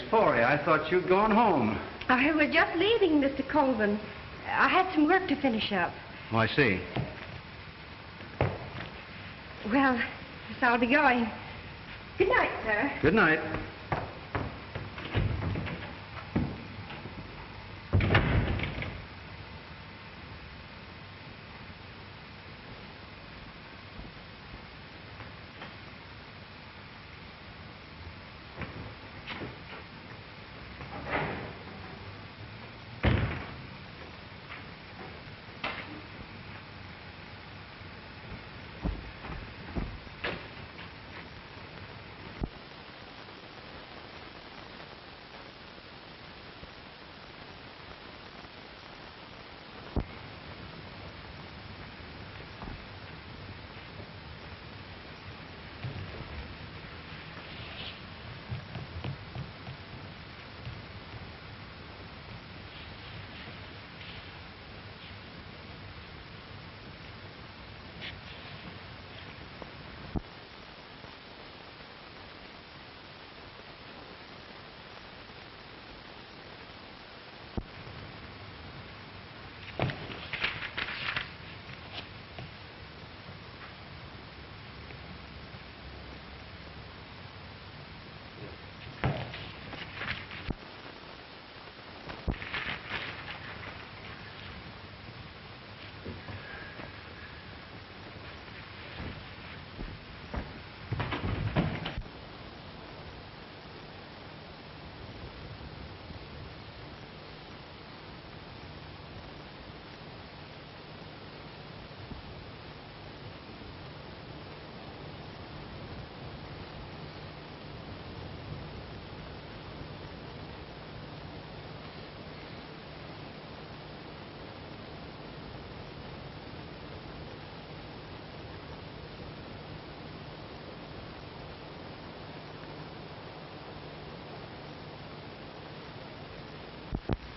Sporey. I thought you'd gone home. I was just leaving, Mr. Colvin. I had some work to finish up. Oh, I see. Well, yes, I'll be going. Good night, sir. Good night.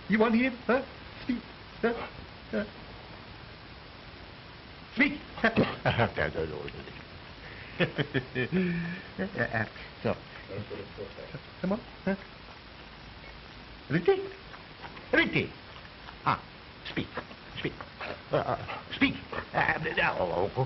You want him? Huh? Speak. Speak. So. Come on. Huh? Rin Tin. Rin Tin. Ah, speak. Speak. Speak. Oh.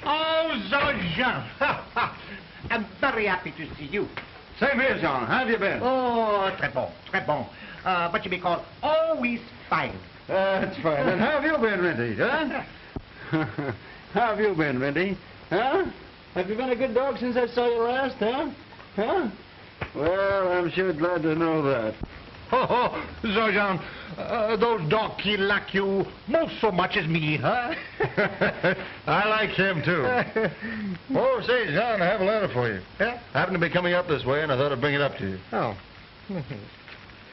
Oh, Jean. I'm very happy to see you. Same here, Jean. How have you been? Oh, très bon, très bon. What you may call always fine. That's fine. And how have you been, Rinty, huh? How have you been, Rinty? Huh? Have you been a good dog since I saw you last, huh? Huh? Well, I'm sure glad to know that. Oh, Jean, those dogs he like you most so much as me, huh? I like him, too. Oh, say, Jean, I have a letter for you. Yeah? I happen to be coming up this way, and I thought I'd bring it up to you. Oh.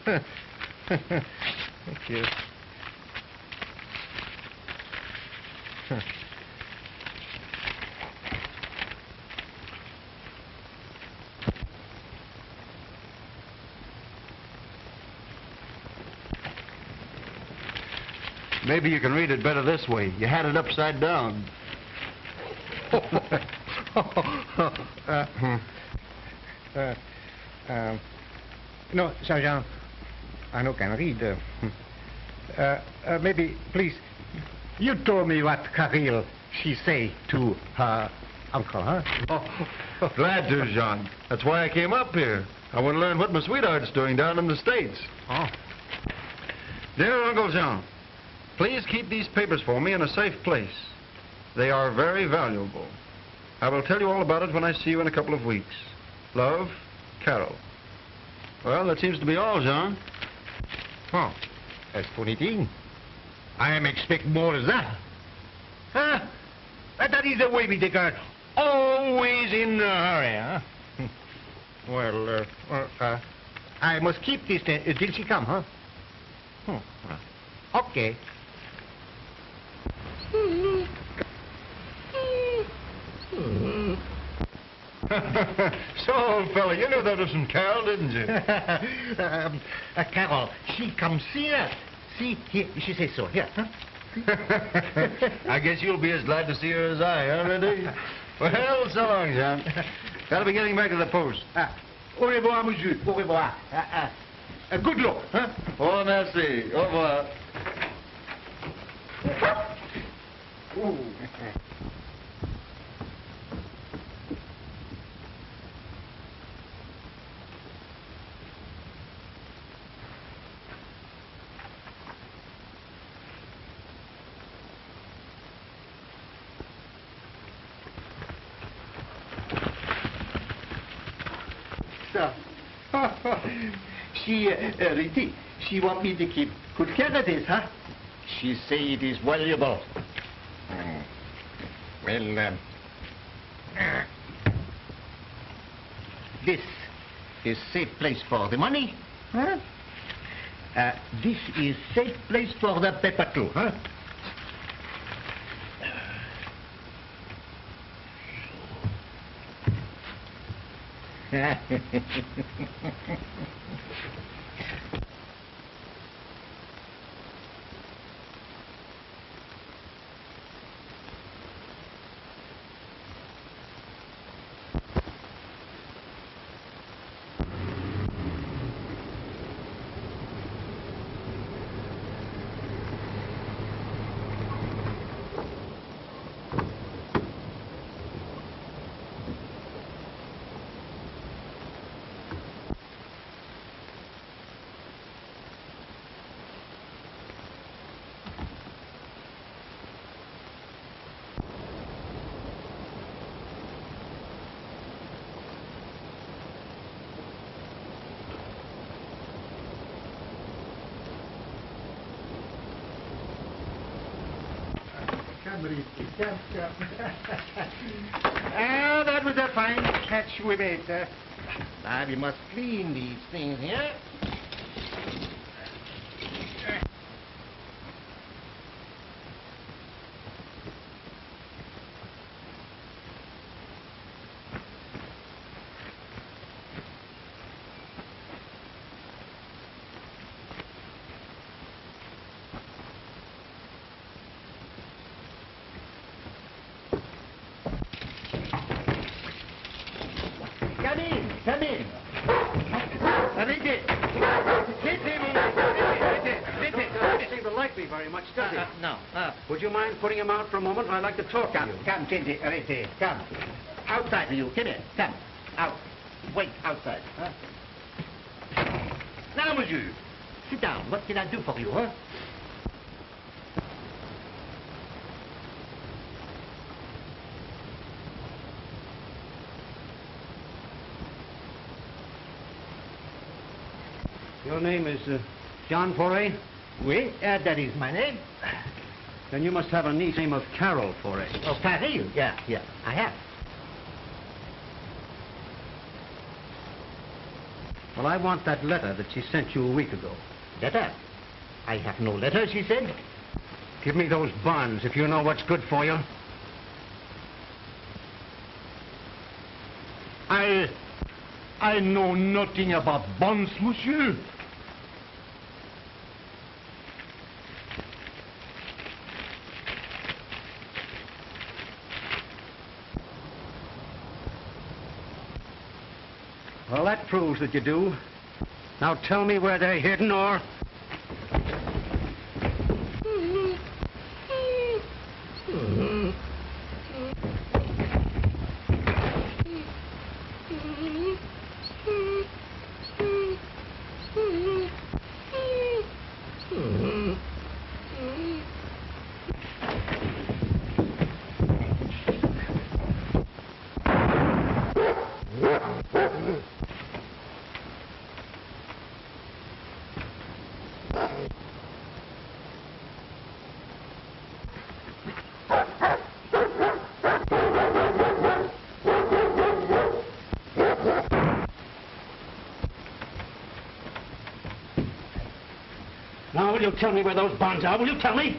Thank you. Maybe you can read it better this way. You had it upside down. No, Sergeant, I no can read. Maybe, please, you told me what Caryl she say to her uncle, huh? Oh, glad to, Jean. That's why I came up here. I want to learn what my sweetheart's doing down in the States. Oh. Dear Uncle Jean, please keep these papers for me in a safe place. They are very valuable. I will tell you all about it when I see you in a couple of weeks. Love, Caryl. Well, that seems to be all, Jean. Oh, that's funny thing. I am expect more than that. Huh? That is the way we take her. Always in a hurry, huh? Well, I must keep this till she come, huh? Okay. So, old fella, you knew that was from Caryl, didn't you? Caryl, she comes here. See, here, she says so. Here, huh? I guess you'll be as glad to see her as I, huh, Renee? Well, so long, John. Gotta be getting back to the post. Au revoir, monsieur. Au revoir. Good luck, huh? Oh, merci. Au revoir. Ooh. She, Rin, she want me to keep good care of this, huh? She say it is valuable. Well, this is safe place for the money, huh? This is safe place for the paper too, huh? That was a fine catch we made. Now we must clean these things here. Come in. Doesn't seem to like me very much, does he? No. Would you mind putting him out for a moment? I'd like to talk to you. Come, Rete, come. Outside with you. Come here. Come. Out. Wait outside. Huh? Now, monsieur. Sit down. What can I do for you, huh? Your name is John Foray? Oui, that is my name. Then you must have a niece named Caryl Foray. Oh, Caryl? Yeah, I have. Well, I want that letter that she sent you a week ago. Letter? I have no letter, she said. Give me those bonds if you know what's good for you. I know nothing about bonds, monsieur. Well, that proves that you do. Now tell me where they're hidden, or... you tell me where those bonds are? Will you tell me?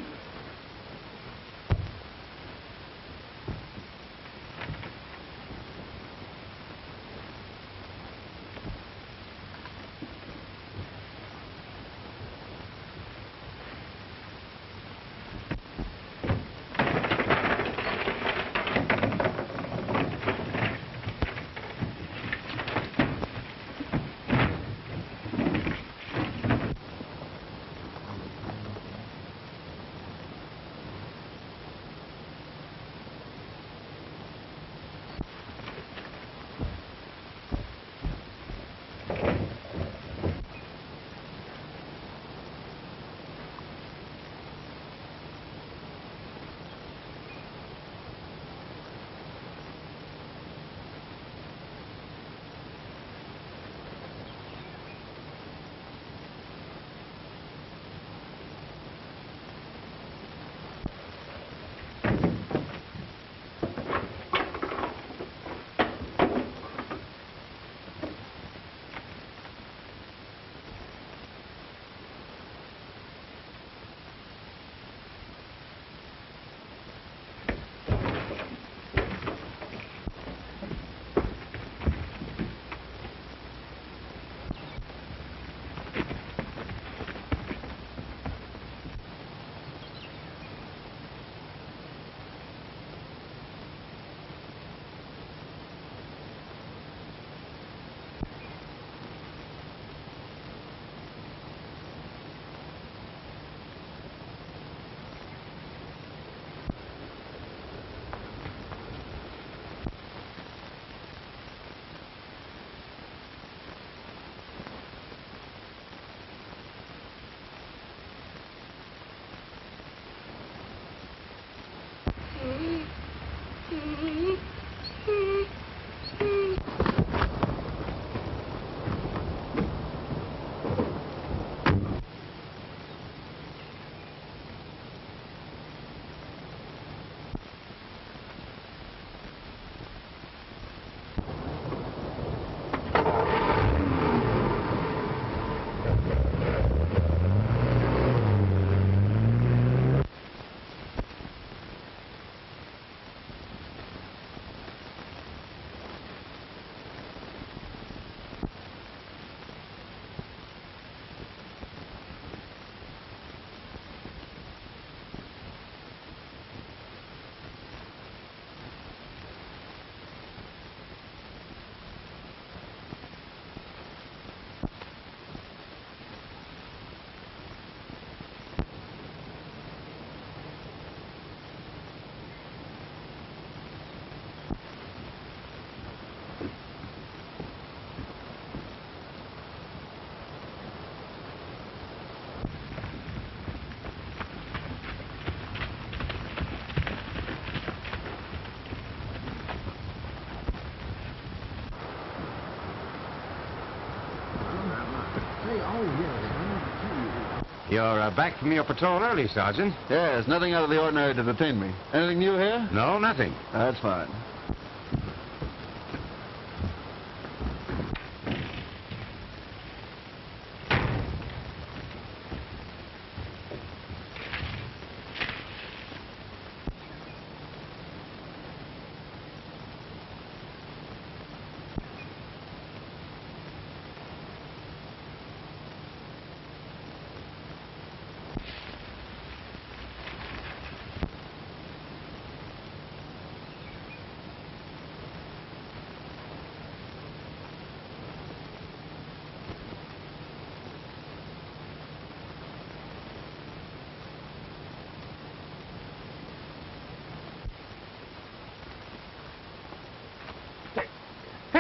You're back from your patrol early, Sergeant. Yes, nothing out of the ordinary to detain me. Anything new here? No, nothing. That's fine.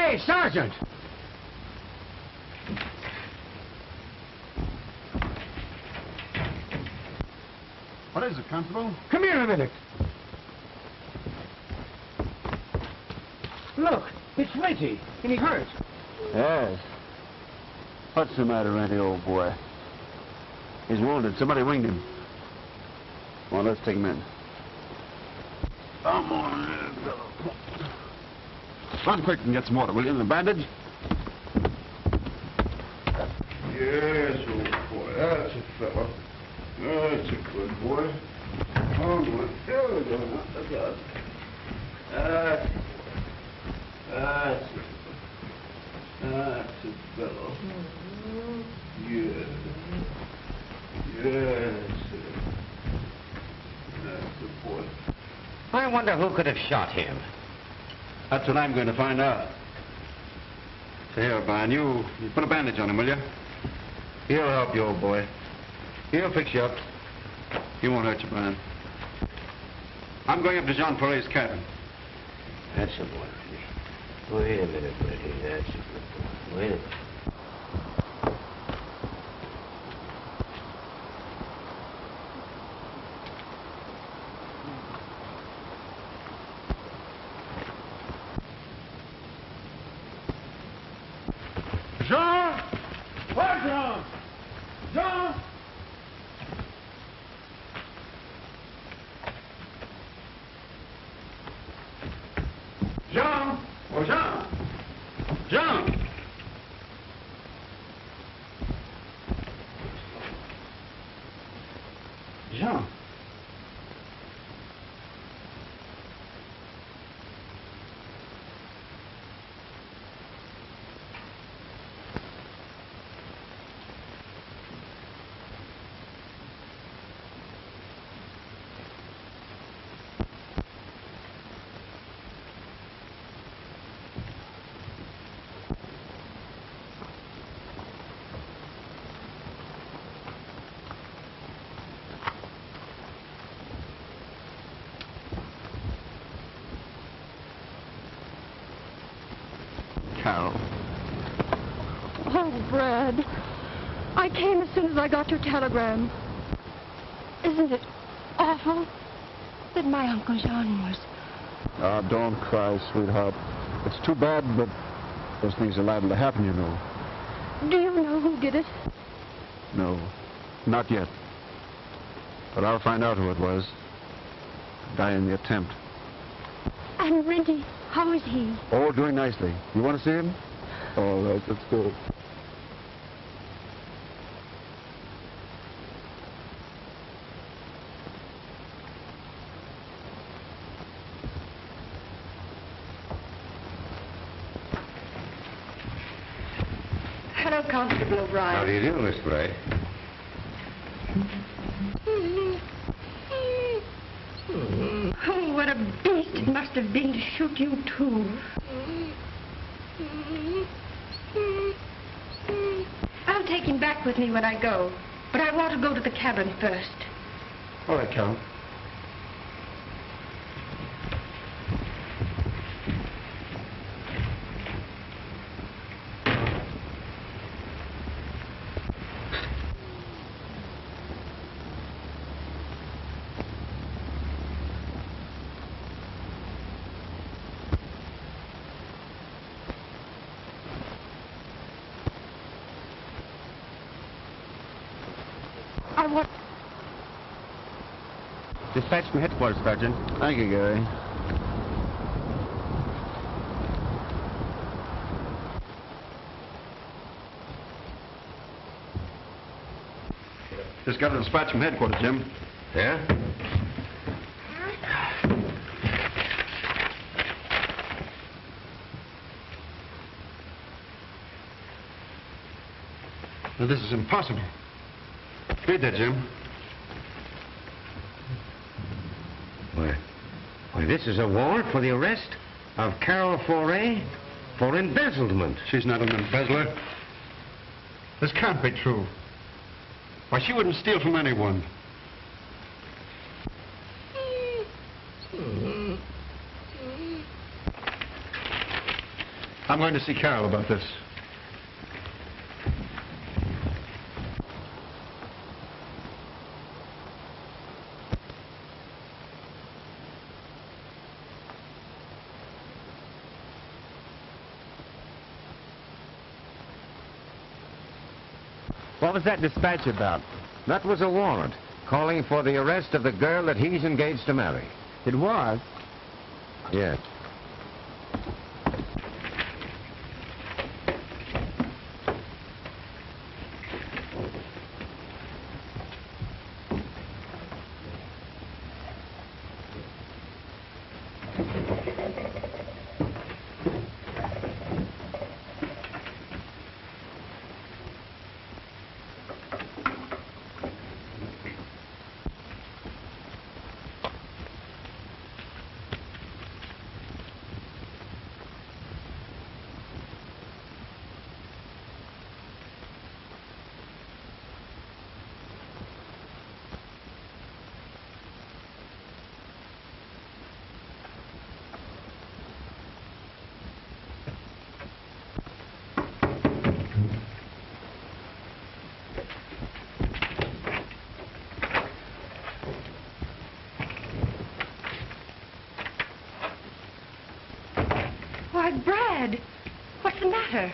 Hey, Sergeant! What is it, Constable? Come here a minute. Look, it's Renty, and he hurt. Yes. What's the matter, Renty, old boy? He's wounded. Somebody winged him. Well, let's take him in. Come on, little fellow. Run quick and get some water, will you? And a bandage? Yes, old boy. That's a fellow. I wonder who could have shot him. That's what I'm going to find out. So here, Brian, you put a bandage on him, will you? He'll help you, old boy. He'll fix you up. He won't hurt you, Brian. I'm going up to Jean Paulet's cabin. That's a boy. Wait a minute, Freddie. That's a good boy. Wait a minute. Jean! What, Jean? Jean! Jean! Oh, Jean! Jean! Jean! Caryl. Oh, Brad. I came as soon as I got your telegram. Isn't it awful that my Uncle Jean was... Ah, don't cry, sweetheart. It's too bad, but those things are liable to happen, you know. Do you know who did it? No, not yet. But I'll find out who it was. Die in the attempt. And Rinty, how is he? Oh, doing nicely. You want to see him? All right, let's go. Hello, Constable O'Brien. How do you do, Miss Gray? Oh, what a beast it must have been to shoot you, too. I'll take him back with me when I go, but I want to go to the cabin first. All right, Caryl. Dispatch from headquarters, Sergeant. Thank you, Gary. Just got a dispatch from headquarters, Jim. Yeah? Now, this is impossible. Read that, Jim. Why, this is a warrant for the arrest of Caryl Foray for embezzlement. She's not an embezzler. This can't be true. Why, she wouldn't steal from anyone. I'm going to see Caryl about this. What was that dispatch about? That was a warrant calling for the arrest of the girl that he's engaged to marry. It was? Yes. Why, Brad, what's the matter?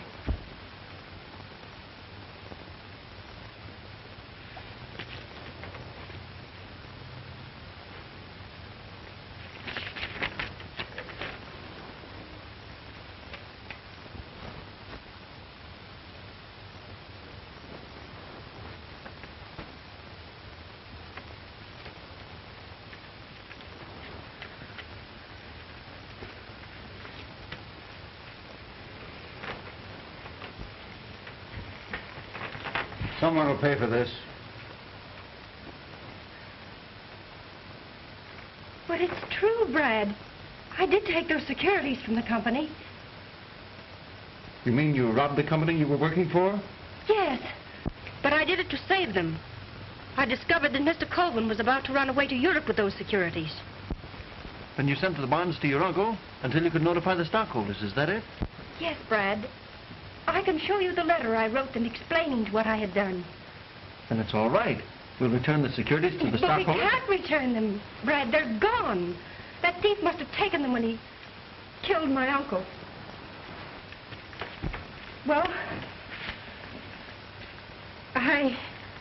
Someone will pay for this. But it's true, Brad. I did take those securities from the company. You mean you robbed the company you were working for? Yes, but I did it to save them. I discovered that Mr. Colvin was about to run away to Europe with those securities. Then you sent the bonds to your uncle until you could notify the stockholders, is that it? Yes, Brad. I can show you the letter I wrote them explaining what I had done. Then it's all right. We'll return the securities to the But stockholders. we can't return them, Brad. They're gone. That thief must have taken them when he killed my uncle. Well, I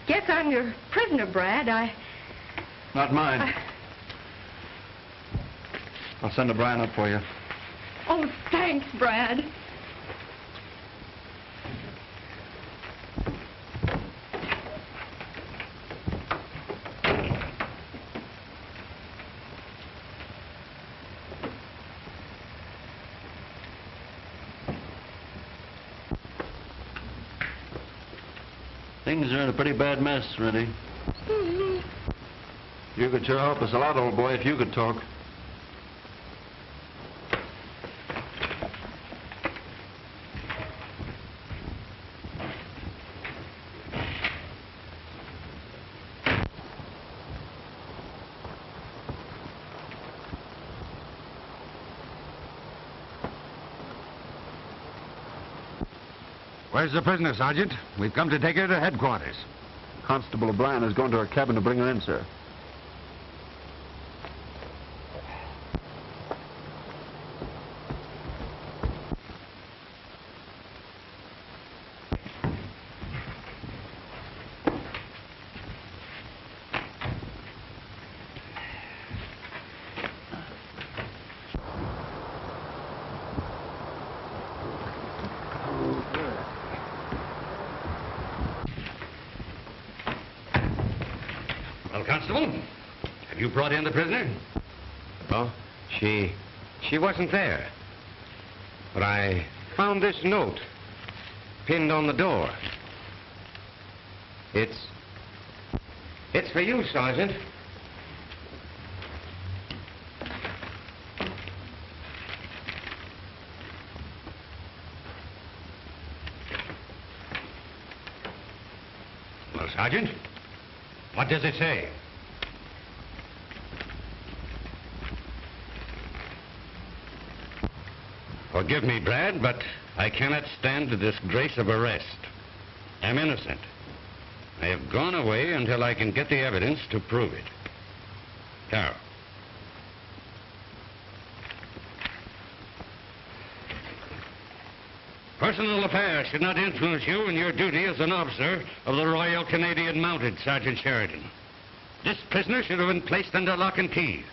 guess I'm your prisoner, Brad. Not mine. I'll send O'Brien up for you. Oh, thanks, Brad. Things are in a pretty bad mess, Rennie. You could sure help us a lot, old boy, if you could talk. Where's the prisoner, Sergeant? We've come to take her to headquarters. Constable O'Brien has gone to her cabin to bring her in, sir. Well, Constable, have you brought in the prisoner? Oh, she wasn't there. But I found this note pinned on the door. It's for you, Sergeant. Well, Sergeant, what does it say? Forgive me, Brad, but I cannot stand the disgrace of arrest. I'm innocent. I have gone away until I can get the evidence to prove it. Caryl. Personal affairs should not influence you in your duty as an officer of the Royal Canadian Mounted, Sergeant Sheridan. This prisoner should have been placed under lock and key.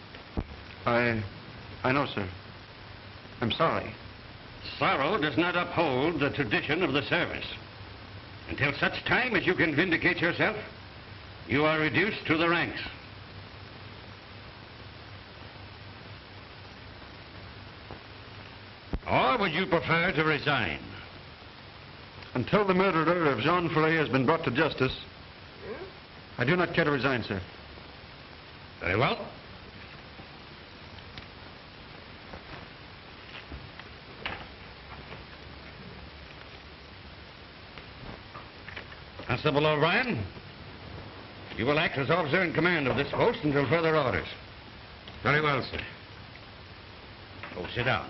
I know, sir. I'm sorry. Sorrow does not uphold the tradition of the service. Until such time as you can vindicate yourself, you are reduced to the ranks. Or would you prefer to resign? Until the murderer of Jean Ferret has been brought to justice, I do not care to resign, sir. Very well. Constable O'Brien, you will act as officer in command of this post until further orders. Very well, sir. Go sit down.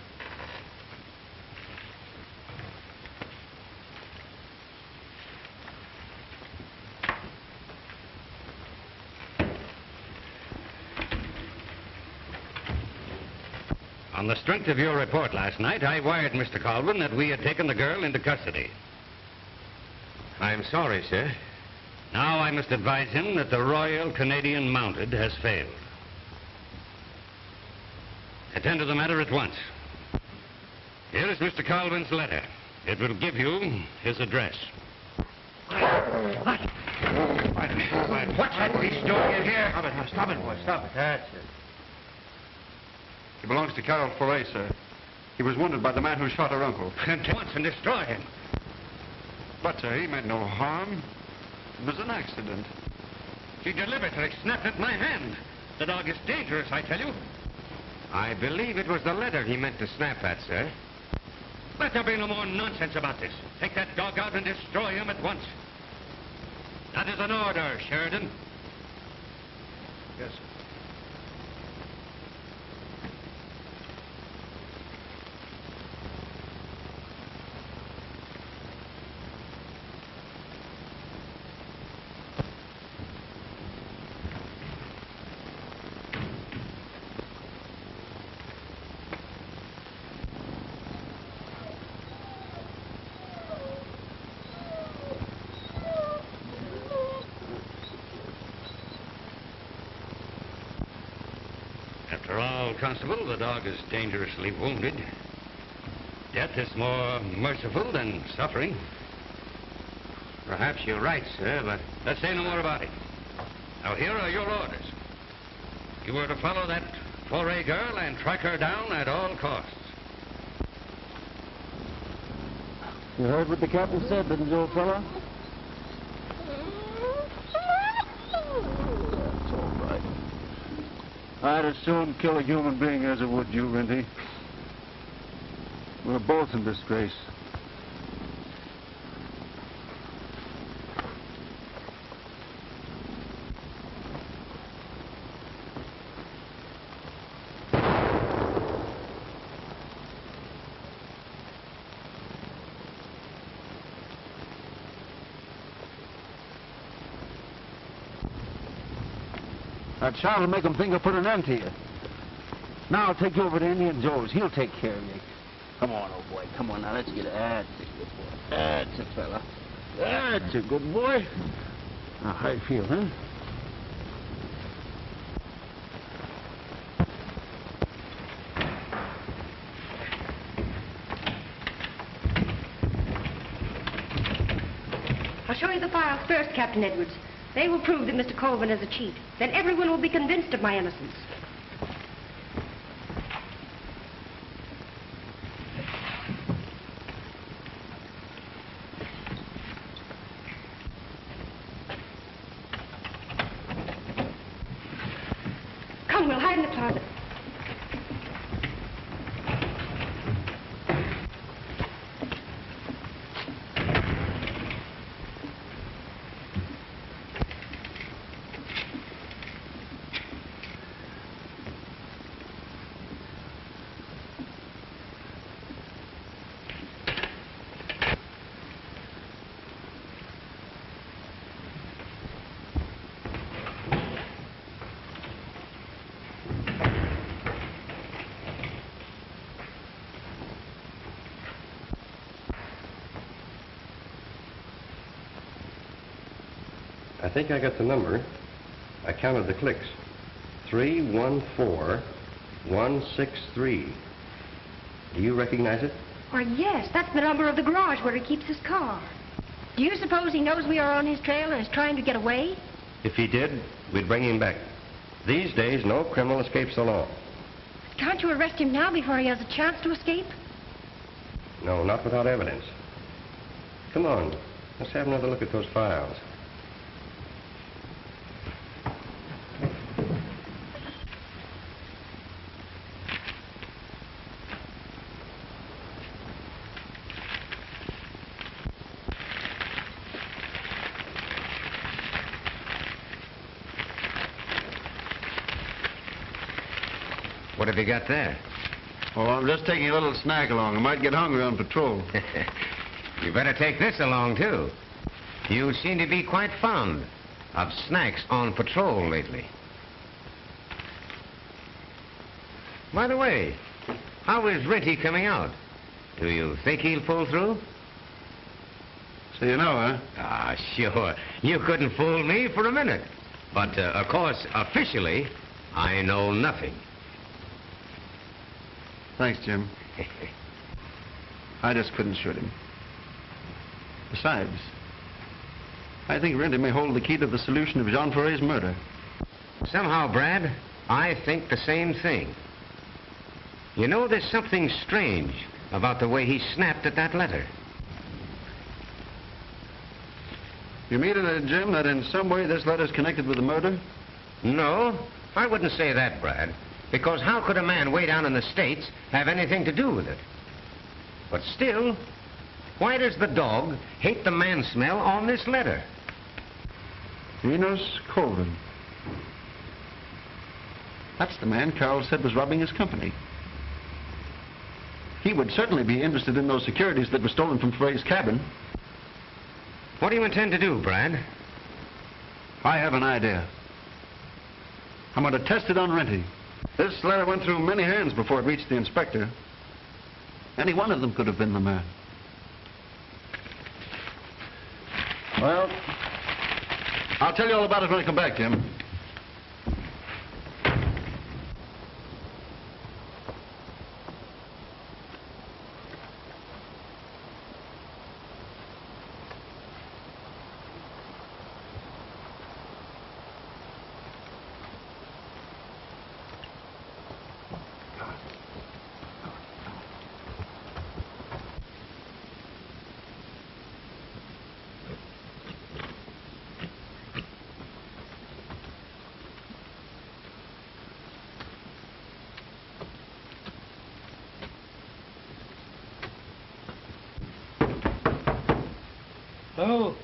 On the strength of your report last night, I wired Mr. Colvin that we had taken the girl into custody. I'm sorry, sir. Now I must advise him that the Royal Canadian Mounted has failed. Attend to the matter at once. Here is Mr. Colvin's letter. It will give you his address. What? What's that beast doing in here? Stop it, boy. Stop it. That's it. He belongs to Caryl Foray, sir. He was wounded by the man who shot her uncle. And at once and destroy him. But, sir, he meant no harm. It was an accident. He deliberately snapped at my hand. The dog is dangerous, I tell you. I believe it was the letter he meant to snap at, sir. Let there be no more nonsense about this. Take that dog out and destroy him at once. That is an order, Sheridan. Yes, sir. After all, Constable, the dog is dangerously wounded. Death is more merciful than suffering. Perhaps you're right, sir, but... Let's say no more about it. Now, here are your orders. You were to follow that Foray girl and track her down at all costs. You heard what the captain said, didn't you, old fella? That's all right. I'd as soon kill a human being as I would you, Rinty. We're both in disgrace. That shot will make him think of putting an end to you. Now I'll take you over to Indian Joe's. He'll take care of you. Come on, old boy. Come on now. Let's get it. That's a good boy. That's it, fella. That's a good boy. Now, how you feel, huh? I'll show you the files first, Captain Edwards. They will prove that Mr. Colvin is a cheat. Then everyone will be convinced of my innocence. Come, we'll hide in the closet. I think I got the number. I counted the clicks. 314163. Do you recognize it? Why, yes, that's the number of the garage where he keeps his car. Do you suppose he knows we are on his trail and is trying to get away? If he did, we'd bring him back. These days, no criminal escapes the law. Can't you arrest him now before he has a chance to escape? No, not without evidence. Come on, let's have another look at those files. What have you got there? Oh, I'm just taking a little snack along. I might get hungry on patrol. You better take this along, too. You seem to be quite fond of snacks on patrol lately. By the way, How is Rinty coming out? Do you think he'll pull through? So you know, huh? Ah, sure. You couldn't fool me for a minute. But, of course, officially, I know nothing. Thanks, Jim. I just couldn't shoot him. Besides, I think Rinty may hold the key to the solution of Jean Ferret's murder. Somehow, Brad, I think the same thing. You know, there's something strange about the way he snapped at that letter. You mean, Jim, that in some way this letter's connected with the murder? No, I wouldn't say that, Brad. Because how could a man way down in the States have anything to do with it? But still, why does the dog hate the man smell on this letter? Enos Colvin. That's the man Caryl said was robbing his company. He would certainly be interested in those securities that were stolen from Ferret's cabin. What do you intend to do, Brad? I have an idea. I'm going to test it on Rinty. This letter went through many hands before it reached the inspector. Any one of them could have been the man. Well, I'll tell you all about it when I come back, Jim. Oh.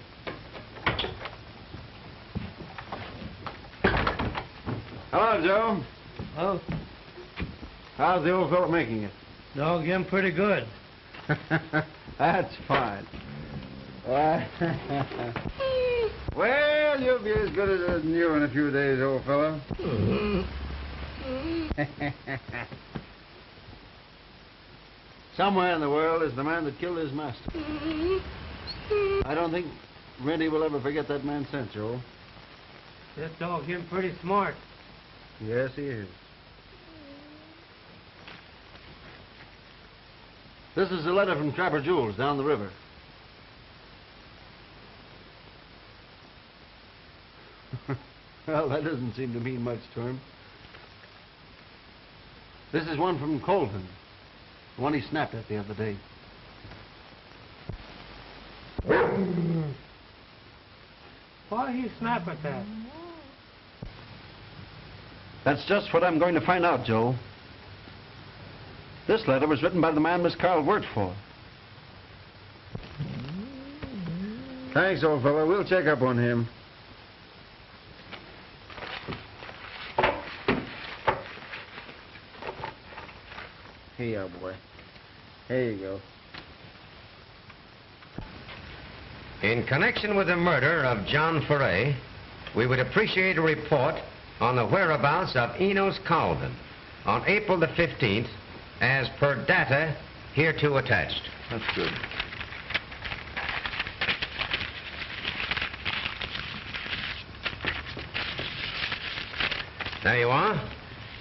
Hello, Joe. Oh. How's the old fellow making it? No, again, pretty good. That's fine. Well, you'll be as good as new in a few days, old fellow. Somewhere in the world is the man that killed his master. I don't think Rinty will ever forget that man since, Joe. That dog, him pretty smart. Yes, he is. This is a letter from Trapper Jules down the river. Well, that doesn't seem to mean much to him. This is one from Colvin, the one he snapped at the other day. Why he snap at that? That's just what I'm going to find out, Joe. This letter was written by the man Miss Caryl worked for. Thanks, old fellow. We'll check up on him. Here you go, boy. Here you go. In connection with the murder of John Ferret, we would appreciate a report on the whereabouts of Enos Colvin on April the 15th, as per data hereto attached. That's good. There you are.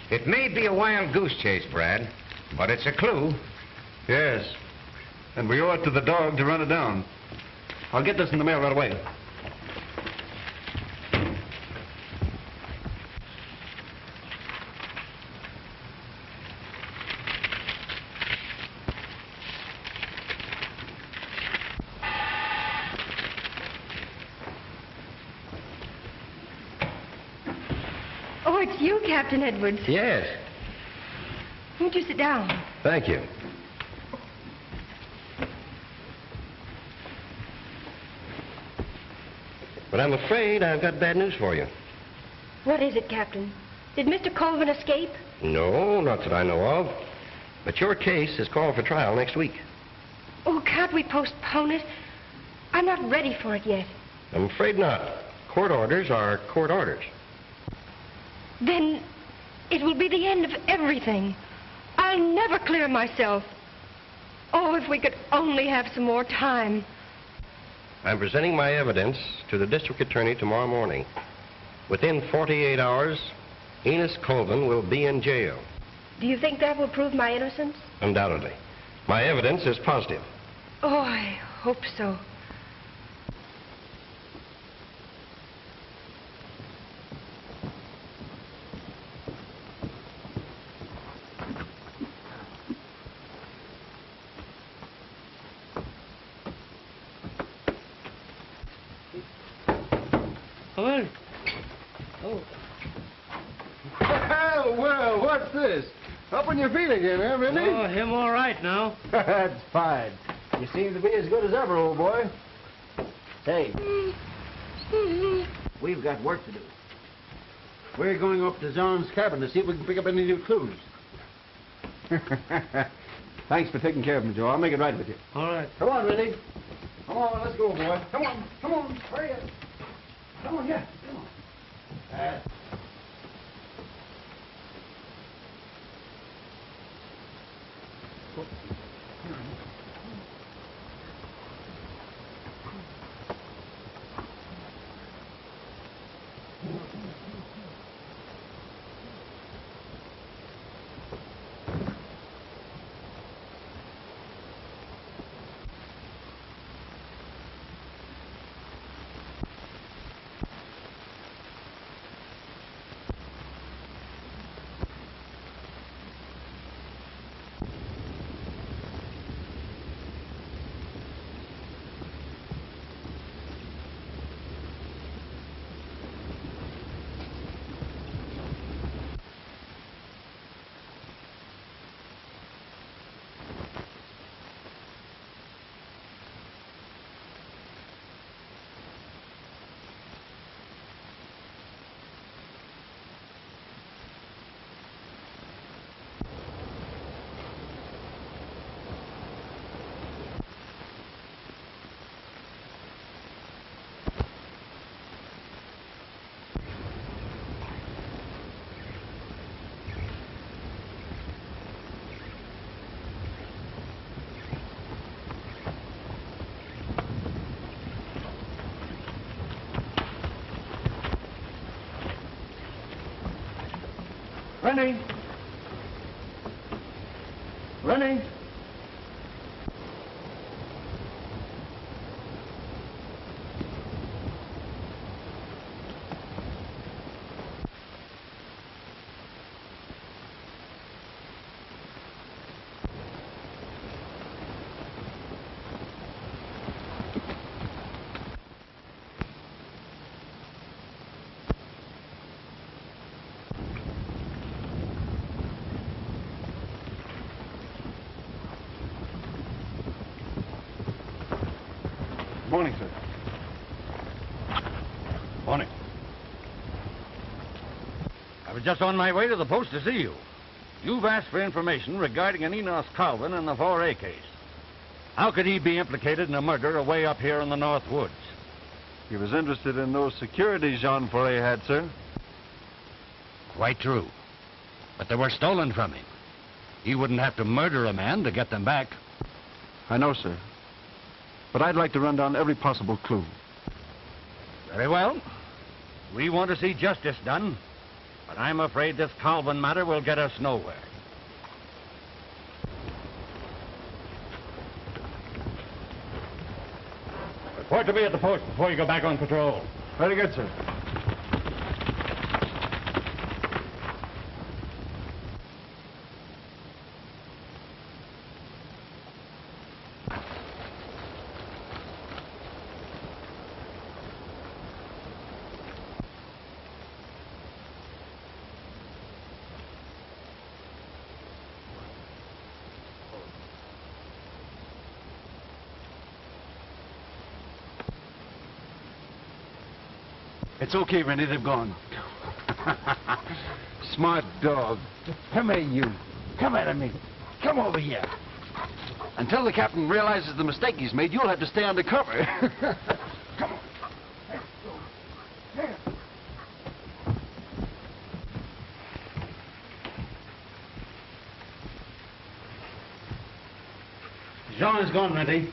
It may be a wild goose chase, Brad, but it's a clue. Yes. And we owe it to the dog to run it down. I'll get this in the mail right away. Oh, it's you, Captain Edwards. Yes. Won't you sit down? Thank you. But I'm afraid I've got bad news for you. What is it, Captain? Did Mr. Colvin escape? No, not that I know of. But your case is called for trial next week. Oh, can't we postpone it? I'm not ready for it yet. I'm afraid not. Court orders are court orders. Then it will be the end of everything. I'll I'll never clear myself. Oh, if we could only have some more time. I'm presenting my evidence to the district attorney tomorrow morning. Within 48 hours, Enos Colvin will be in jail. Do you think that will prove my innocence? Undoubtedly. My evidence is positive. Oh, I hope so. Come in. Oh. Well, what's this? Up on your feet again, eh, Rennie? Oh, him all right now. That's fine. You seem to be as good as ever, old boy. Hey, we've got work to do. We're going up to Zorn's cabin to see if we can pick up any new clues. Thanks for taking care of me, Joe. I'll make it right with you. All right. Come on, Rennie. Come on, let's go, boy. Come on, hurry up. Come on, yeah, come on. Rennie! Rennie! Morning, sir. Morning. I was just on my way to the post to see you. You've asked for information regarding an Enos Colvin in the 4A case. How could he be implicated in a murder away up here in the North Woods? He was interested in those securities Jean Foray had, sir. Quite true. But they were stolen from him. He wouldn't have to murder a man to get them back. I know, sir. But I'd like to run down every possible clue. Very well. We want to see justice done. But I'm afraid this Colvin matter will get us nowhere. Report to me at the post before you go back on patrol. Very good, sir. It's okay, Rennie. They've gone. Smart dog. Come here, you. Come at me. Come over here. Until the captain realizes the mistake he's made, you'll have to stay undercover. Come on. Let's go. There. Jean is gone, Renty.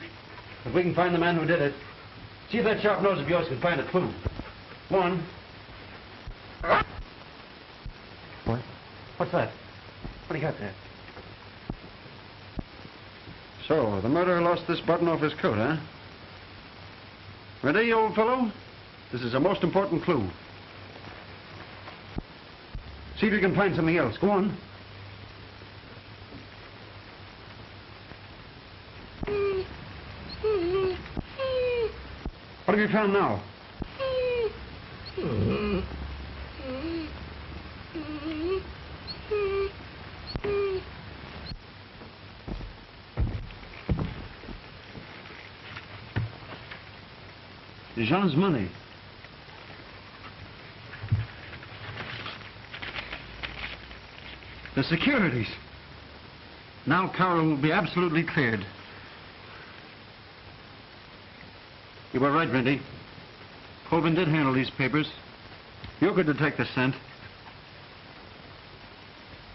If we can find the man who did it, see if that sharp nose of yours can find a clue. One. What? What's that? What do you got there? So, the murderer lost this button off his coat, huh? Ready, old fellow? This is a most important clue. See if you can find something else. Go on. What have you found now? Jean's money. The securities. Now Caryl will be absolutely cleared. You were right, Renty. Colvin did handle these papers. You could detect the scent.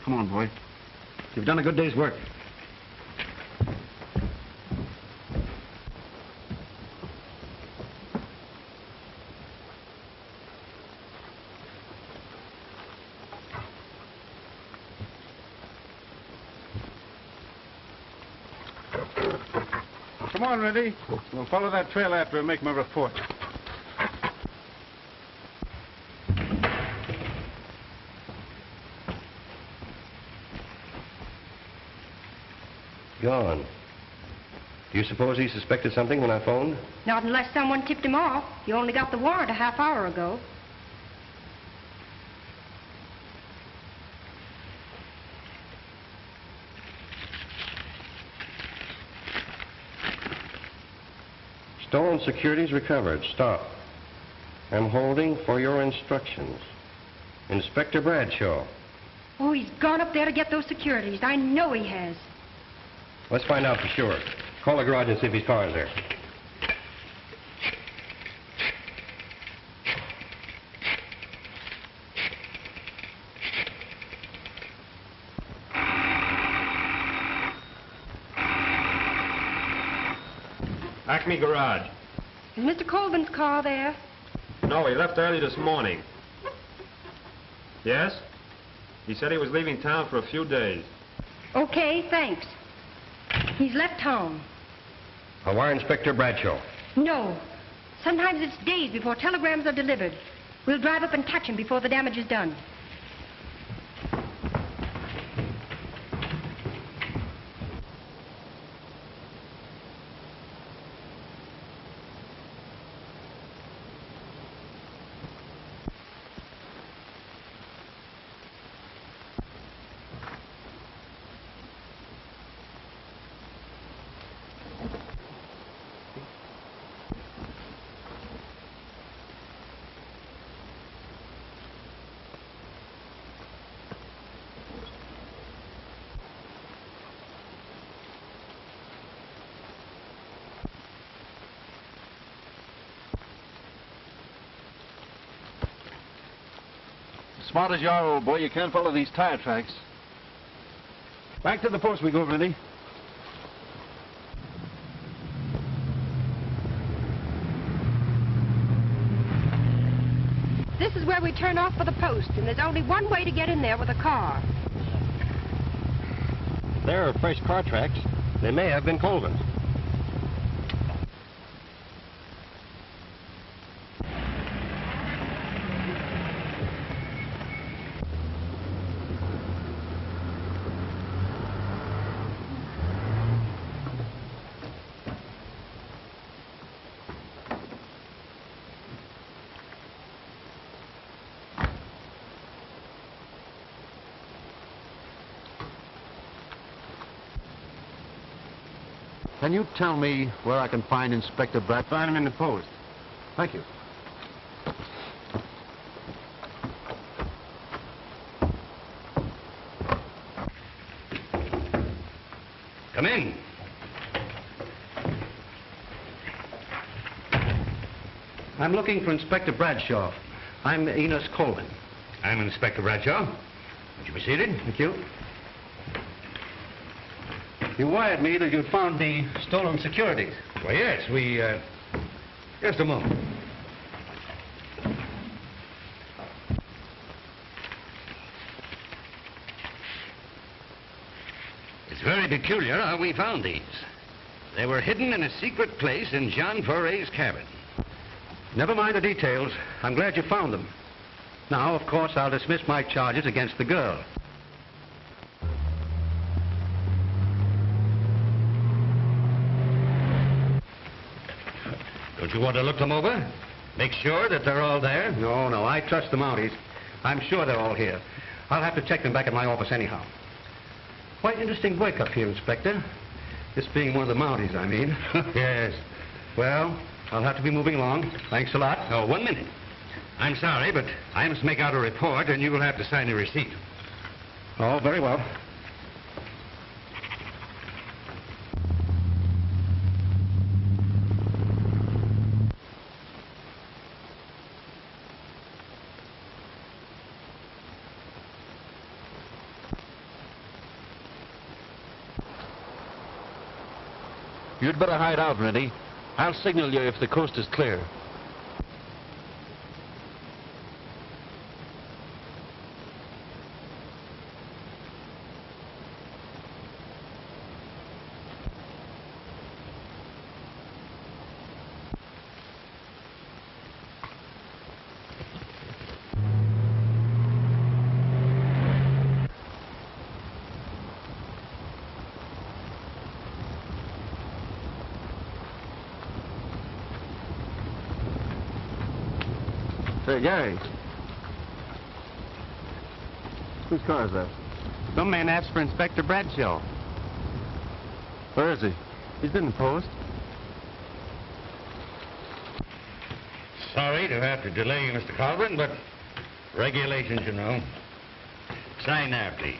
Come on, boy. You've done a good day's work. Come on, Renty. We'll follow that trail after and make my report. Gone. Do you suppose he suspected something when I phoned? Not unless someone tipped him off. You only got the warrant a half hour ago. Stolen securities recovered. Stop. I'm holding for your instructions. Inspector Bradshaw. Oh, he's gone up there to get those securities. I know he has. Let's find out for sure. Call the garage and see if his car is there. Acme Garage. Is Mr. Colvin's car there? No, he left early this morning. Yes? He said he was leaving town for a few days. Okay, thanks. He's left home. I'll wire Inspector Bradshaw. No. Sometimes it's days before telegrams are delivered. We'll drive up and catch him before the damage is done. Smart as you are, old boy, you can't follow these tire tracks. Back to the post we go, Renty. This is where we turn off for the post, and there's only one way to get in there with a car. There are fresh car tracks. They may have been Colvin's. Can you tell me where I can find Inspector Brad? Find him in the post. Thank you. Come in. I'm looking for Inspector Bradshaw. I'm Enos Colvin. I'm Inspector Bradshaw. Would you be seated? Thank you. You wired me that you'd found the stolen securities. Well, yes, we, just a moment. It's very peculiar how we found these. They were hidden in a secret place in John Foray's cabin. Never mind the details. I'm glad you found them. Now, of course, I'll dismiss my charges against the girl. Don't you want to look them over? Make sure that they're all there? No, I trust the Mounties. I'm sure they're all here. I'll have to check them back at my office anyhow. Quite interesting work up here, Inspector. This being one of the Mounties, I mean. Yes. Well, I'll have to be moving along. Thanks a lot. Oh, 1 minute. I'm sorry, but I must make out a report, and you will have to sign a receipt. Oh, very well. You'd better hide out, Rennie. I'll signal you if the coast is clear. Say, Gary. Whose car is that? Some man asked for Inspector Bradshaw. Where is he? He's in the post. Sorry to have to delay you, Mr. Colburn, but regulations, you know. Sign there, please.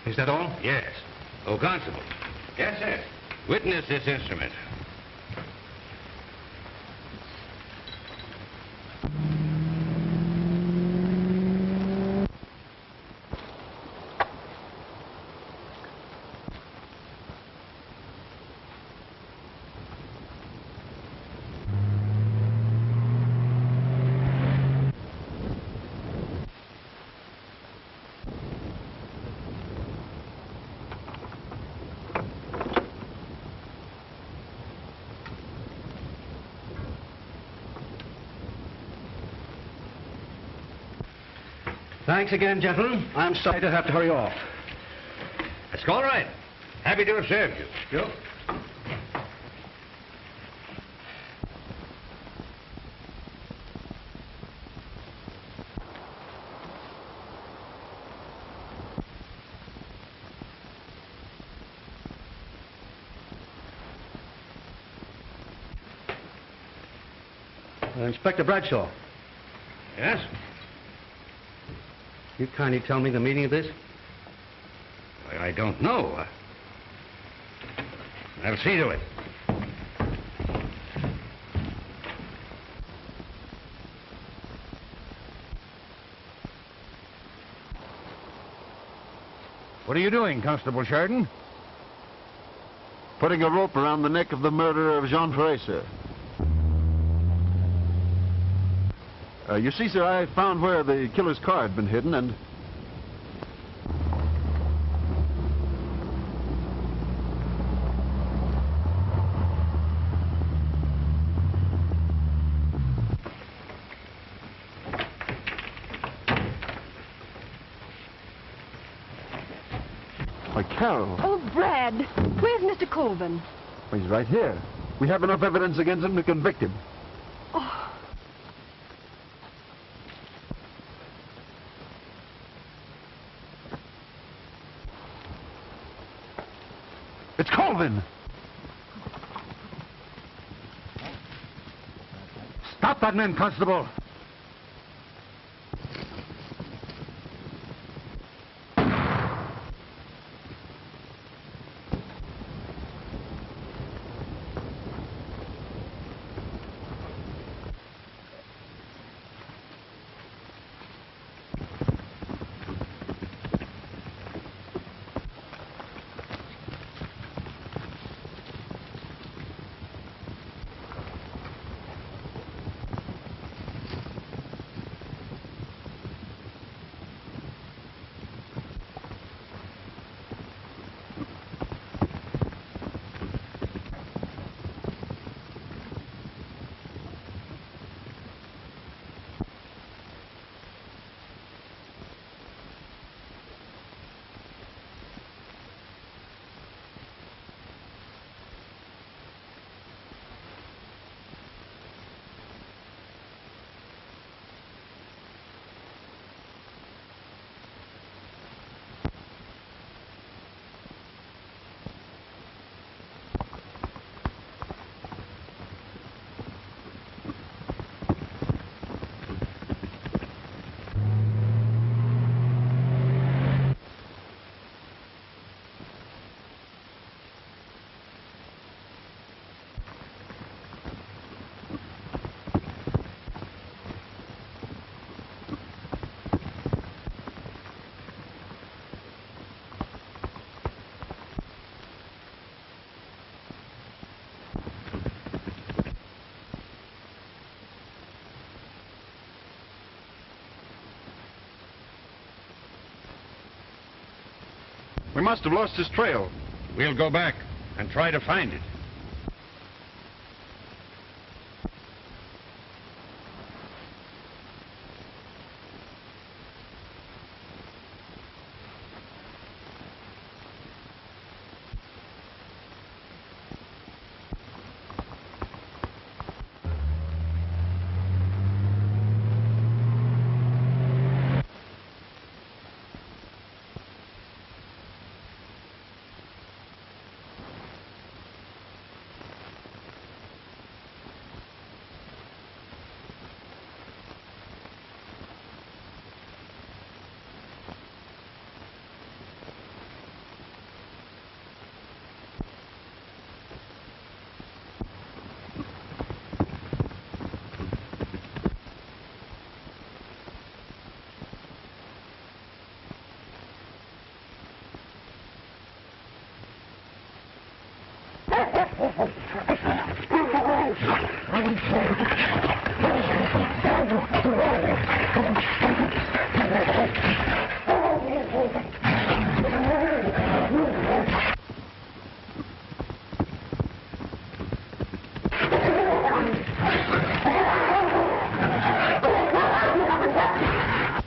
Is that all? Yes. Oh, Constable. Yes, sir. Witness this instrument. Thanks again, gentlemen. I'm sorry to have to hurry off. That's all right. Happy to have served you. Yep. Inspector Bradshaw. Yes? You kindly tell me the meaning of this? I don't know. I'll see to it. What are you doing, Constable Sheridan? Putting a rope around the neck of the murderer of Jean Ferret, sir. You see, sir, I found where the killer's car had been hidden, and... Why, Caryl. Oh, Brad, where's Mr. Colvin? Well, he's right here. We have enough evidence against him to convict him. Oh. It's Colvin! Stop that man, Constable! We must have lost his trail. We'll go back and try to find it.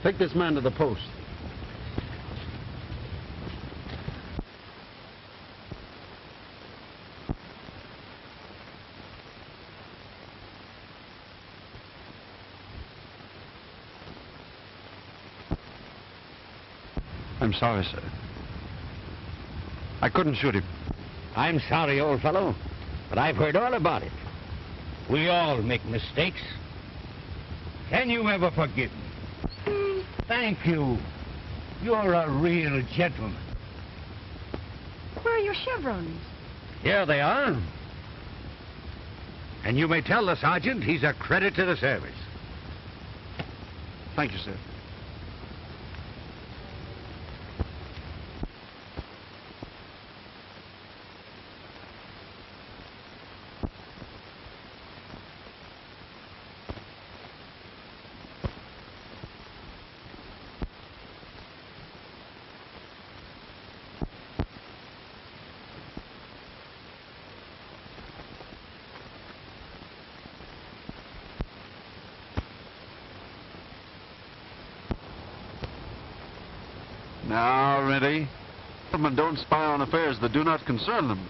Take this man to the post. I'm sorry, sir. I couldn't shoot him. I'm sorry, old fellow, but I've heard all about it. We all make mistakes. Can you ever forgive me? Thank you. You're a real gentleman. Where are your chevrons? Here they are. And you may tell the sergeant he's a credit to the service. Thank you, sir. Now, Rennie, gentlemen don't spy on affairs that do not concern them.